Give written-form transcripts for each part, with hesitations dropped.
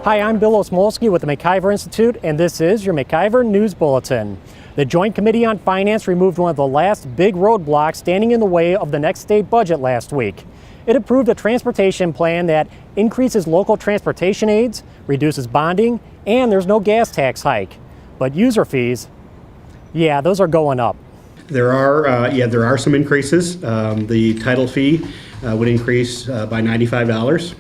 Hi, I'm Bill Osmolsky with the MacIver Institute, and this is your MacIver News Bulletin. The Joint Committee on Finance removed one of the last big roadblocks standing in the way of the next state budget last week. It approved a transportation plan that increases local transportation aids, reduces bonding, and there's no gas tax hike. But user fees, yeah, those are going up. There are some increases. The title fee would increase by $95.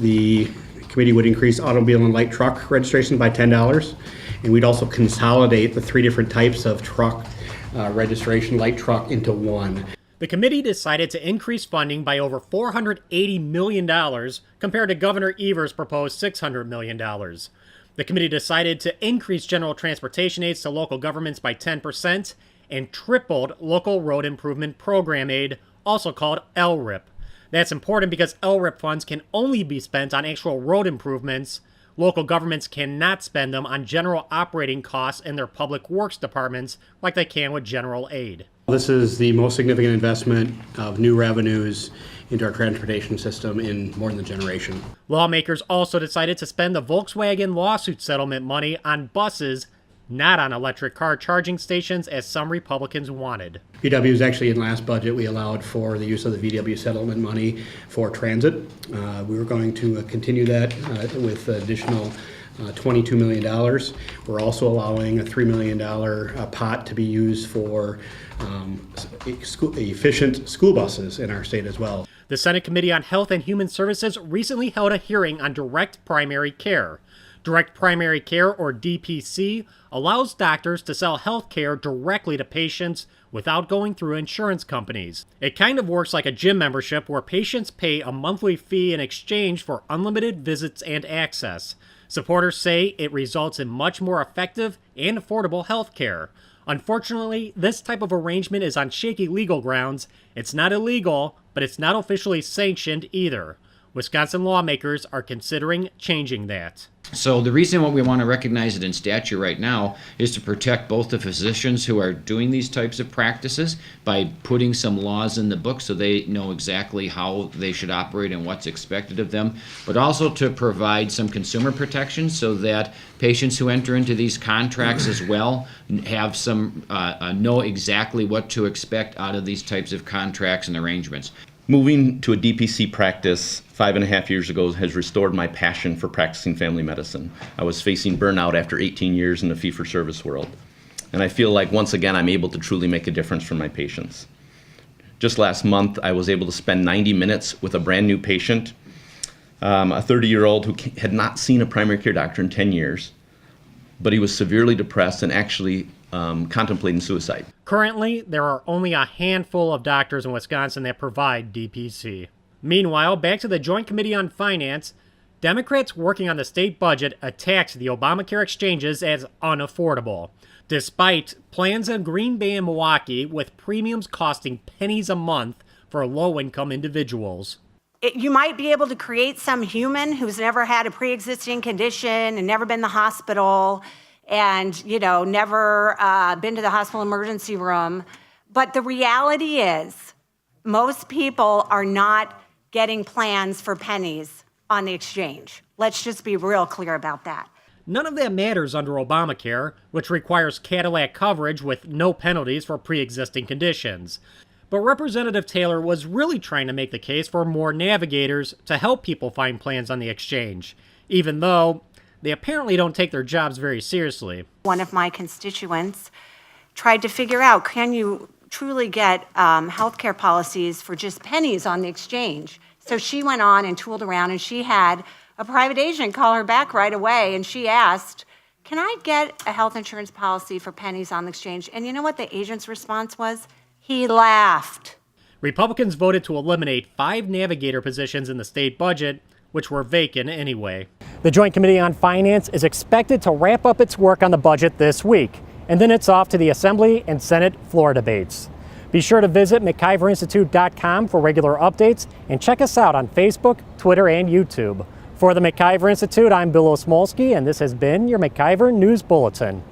The committee would increase automobile and light truck registration by $10. And we'd also consolidate the three different types of truck registration, light truck, into one. The committee decided to increase funding by over $480 million compared to Governor Evers' proposed $600 million. The committee decided to increase general transportation aids to local governments by 10% and tripled local road improvement program aid, also called LRIP. That's important because LRIP funds can only be spent on actual road improvements. Local governments cannot spend them on general operating costs in their public works departments like they can with general aid. This is the most significant investment of new revenues into our transportation system in more than a generation. Lawmakers also decided to spend the Volkswagen lawsuit settlement money on buses, not on electric car charging stations as some Republicans wanted. VW's actually, in last budget, we allowed for the use of the VW settlement money for transit. We were going to continue that with additional $22 million. We're also allowing a $3 million pot to be used for efficient school buses in our state as well. The Senate Committee on Health and Human Services recently held a hearing on direct primary care. Direct primary care, or DPC, allows doctors to sell health care directly to patients without going through insurance companies. It kind of works like a gym membership where patients pay a monthly fee in exchange for unlimited visits and access. Supporters say it results in much more effective and affordable health care. Unfortunately, this type of arrangement is on shaky legal grounds. It's not illegal, but it's not officially sanctioned either. Wisconsin lawmakers are considering changing that. So the reason why we want to recognize it in statute right now is to protect both the physicians who are doing these types of practices by putting some laws in the book so they know exactly how they should operate and what's expected of them, but also to provide some consumer protection so that patients who enter into these contracts as well have some know exactly what to expect out of these types of contracts and arrangements. Moving to a DPC practice 5.5 years ago has restored my passion for practicing family medicine. I was facing burnout after 18 years in the fee-for-service world. And I feel like once again I'm able to truly make a difference for my patients. Just last month I was able to spend 90 minutes with a brand new patient, a 30-year-old who had not seen a primary care doctor in 10 years, but he was severely depressed and actually contemplating suicide. Currently, there are only a handful of doctors in Wisconsin that provide DPC. Meanwhile, back to the Joint Committee on Finance, Democrats working on the state budget attacked the Obamacare exchanges as unaffordable, despite plans in Green Bay and Milwaukee with premiums costing pennies a month for low-income individuals. You might be able to create some human who's never had a pre-existing condition and never been to the hospital and, never been to the hospital emergency room. But the reality is most people are not getting plans for pennies on the exchange. Let's just be real clear about that. None of that matters under Obamacare, which requires Cadillac coverage with no penalties for pre-existing conditions. But Representative Taylor was really trying to make the case for more navigators to help people find plans on the exchange, even though they apparently don't take their jobs very seriously. One of my constituents tried to figure out, can you truly get healthcare policies for just pennies on the exchange? So she went on and tooled around, and she had a private agent call her back right away, and she asked, can I get a health insurance policy for pennies on the exchange? And you know what the agent's response was? He laughed. Republicans voted to eliminate 5 navigator positions in the state budget, which were vacant anyway. The Joint Committee on Finance is expected to wrap up its work on the budget this week, and then it's off to the Assembly and Senate floor debates. Be sure to visit MacIverInstitute.com for regular updates and check us out on Facebook, Twitter, and YouTube. For the MacIver Institute, I'm Bill Osmolsky, and this has been your MacIver News Bulletin.